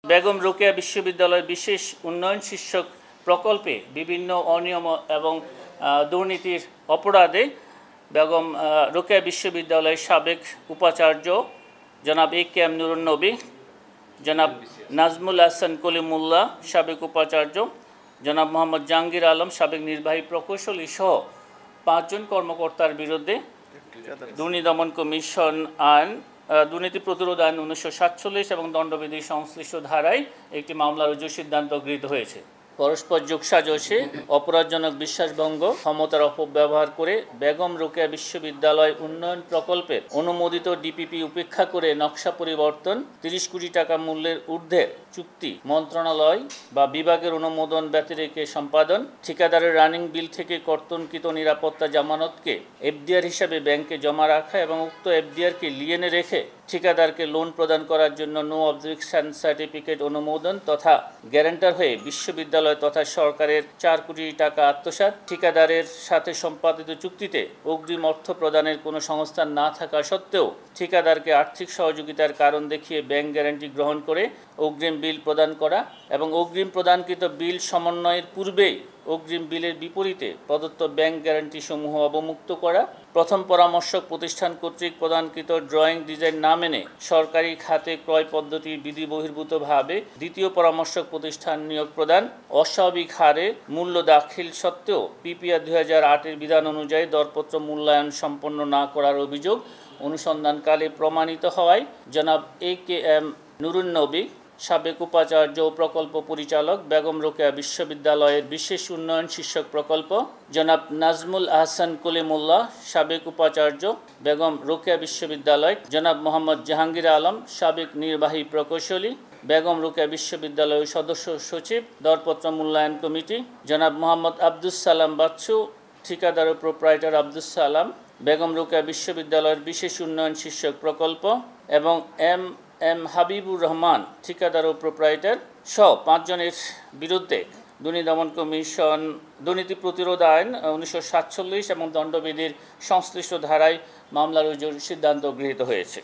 বেগম রোকেয়া বিশ্ববিদ্যালয় বিশেষ উন্নয়ন শীর্ষক প্রকল্পে বিভিন্ন অনিয়ম এবং দুর্নীতির অপরাধে বেগম রোকেয়া বিশ্ববিদ্যালয়ের সাবেক উপাচার্য জনাব এ.কে.এম নুরুন নবী, জনাব নাজমুল আহসান কলিমুল্লাহ সাবেক উপাচার্য, জনাব মোহাম্মদ জাহাঙ্গীর আলম সাবেক নির্বাহী প্রকৌশলী সহ 5 জন কর্মকর্তার বিরুদ্ধে দুর্নীতি দমন কমিশন আইন দুর্নীতি প্রতিরোধ আইন 1947 এবং দণ্ডবিধি সংশ্লিষ্ট ধারায় একটি মামলা রুজুর সিদ্ধান্ত গৃহীত হয়েছে। পরস্পর যোগসাজশে অপরাধজনক বিশ্বাসভঙ্গ, ক্ষমতার অপব্যবহার করে বেগম রোকেয়া বিশ্ববিদ্যালয় উন্নয়ন প্রকল্পের অনুমোদিত ডিপিপি উপেক্ষা করে নকশা পরিবর্তন, 30 কোটি টাকা মূল্যের ঊর্ধ্বের চুক্তি মন্ত্রণালয় বা বিভাগের অনুমোদন ব্যতিরেকে সম্পাদন, ঠিকাদারের রানিং বিল থেকে কর্তনকৃত নিরাপত্তা জামানতকে এফডিআর হিসাবে ব্যাংকে জমা রাখা এবং উক্ত এফডিআরকে লিয়েনে রেখে ঠিকাদারকে লোন প্রদান করার জন্য নো অবজেকশন সার্টিফিকেট অনুমোদন তথা গ্যারান্টার হয়ে বিশ্ববিদ্যালয় তথা সরকারের 4 কোটি টাকা আত্মসাৎ, ঠিকাদারের সাথে সম্পাদিত চুক্তিতে অগ্রিম অর্থ প্রদানের কোনো সংস্থান না থাকা সত্ত্বেও ঠিকাদারকে আর্থিক সহযোগিতার কারণ দেখিয়ে ব্যাংক গ্যারান্টি গ্রহণ করে অগ্রিম বিল প্রদান করা এবং অগ্রিম প্রদানকৃত বিল সমন্বয়ের পূর্বেই অগ্রিম বিলের বিপরীতে প্রদত্ত ব্যাংক গ্যারান্টি সমূহ অবমুক্ত করা, প্রথম পরামর্শক প্রতিষ্ঠান কর্তৃক প্রদানকৃত ড্রয়িং ডিজাইন না মেনে সরকারি খাতে ক্রয় পদ্ধতি বিধি বহির্ভূতভাবে দ্বিতীয় পরামর্শক প্রতিষ্ঠান নিয়োগ প্রদান, অস্বাভাবিক হারে মূল্য দাখিল সত্ত্বেও পিপিআর 2008-এর বিধান অনুযায়ী দরপত্র মূল্যায়ন সম্পন্ন না করার অভিযোগ অনুসন্ধানকালে প্রমাণিত হওয়ায় জনাব এ.কে.এম নুরুন নবী সাবেক উপাচার্য ও প্রকল্প পরিচালক বেগম রোকেয়া বিশ্ববিদ্যালয়ের বিশেষ উন্নয়ন শীর্ষক প্রকল্প, জনাব নাজমুল আহসান কলিমুল্লাহ সাবেক উপাচার্য বেগম রোকেয়া বিশ্ববিদ্যালয়, জনাব মোহাম্মদ জাহাঙ্গীর আলম সাবেক নির্বাহী প্রকৌশলী বেগম রোকেয়া বিশ্ববিদ্যালয়ের সদস্য সচিব দরপত্র মূল্যায়ন কমিটি, জনাব মোহাম্মদ আব্দুস সালাম বাচ্চু ঠিকাদার ও প্রোপ্রাইটার আব্দুস সালাম বেগম রোকেয়া বিশ্ববিদ্যালয়ের বিশেষ উন্নয়ন শীর্ষক প্রকল্প এবং এম হাবিবুর রহমান ঠিকাদার ও প্রোপ্রাইটার সহ 5 জনের বিরুদ্ধে দুর্নীতি দমন কমিশন দুর্নীতি প্রতিরোধ আইন 1947 এবং দণ্ডবিধির সংশ্লিষ্ট ধারায় মামলা রুজুর সিদ্ধান্ত গৃহীত হয়েছে।